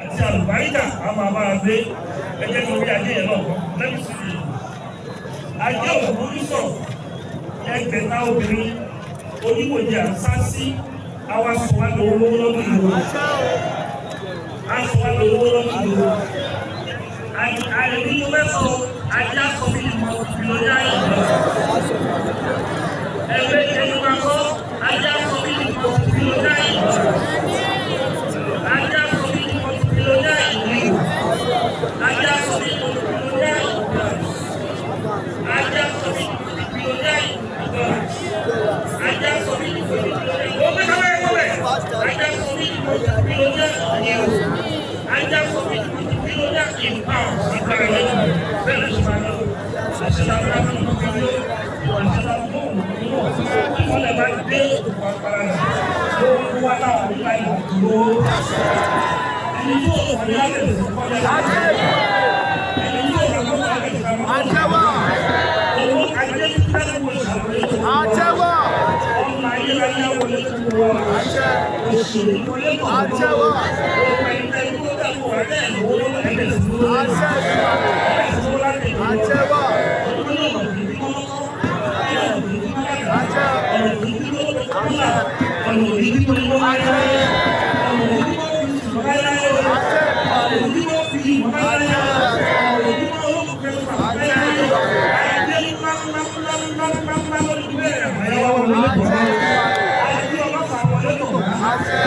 àti àlùbáríkà àwọn bàbá gbé ẹgbẹ́ tó rí ajé yẹn náà lẹ́nu sí i. Ajé òkúrú sọ̀rọ̀ ẹgbẹ̀ta obìnrin oníwòye àṣà sí àwọn aṣọwá lówó lọ́dún ìlú. Aṣọwá lówó lọ́dún ìlú. Àìní mo fẹ́ sọ ajé aṣọ mi mọ ìlọ́jà ìlú. Ẹgbẹ́ ìjẹun máa kọ́ ajé aṣọ mi mọ ìlọ́jà ìlú. Ajá sọ mi mọ ìlọ́jà ìlú. Ajá sọ mi mọ ìlọ́jà ìlú. Ajá sọ mi mọ ìlọ́jà ìlú. Ajá sọ mi mọ ìlọ́jà ìlú. Ó mẹ́ta bẹ́ẹ̀ kọ́ bẹ́ẹ̀. Ajá sọ mi mọ ìlọ́jà ìlú. Ajá sọ mi mọ ìlọ́jà ìlú. Ìgbàlẹ̀ yẹn bẹ́ẹ̀ ló máa lọ. Àṣìlá bá mi mọ ìlú. Àṣìlá mọ ìlú. Ìmọ̀lẹ̀ bá dé ìpàkàrà rẹ̀. Ó wá láwọn ìgbà ìlú dúró. Ẹni yóò wà ní alẹ́ ìfọ̀kọ́lẹ̀ láti. Ẹni yóò wà lọ́wọ́ alẹ́ ìfọ̀kọ́lẹ̀. Àjẹwọ́. Owó ajé ní pẹ́ẹ́lú ìṣàkóso. Àjẹwọ́. Ọmọ ayé ayé wọlé tó wọ. Àjẹ. Òṣèlú wọlé tó wọ. Àjẹwọ́. Ọmọ ìgbà ìgbà tó wọ alẹ́ ìwọ lọ́wọ́ ẹgbẹ́ ìṣòro. Àjẹ. Àjẹwọ́. Àjẹ.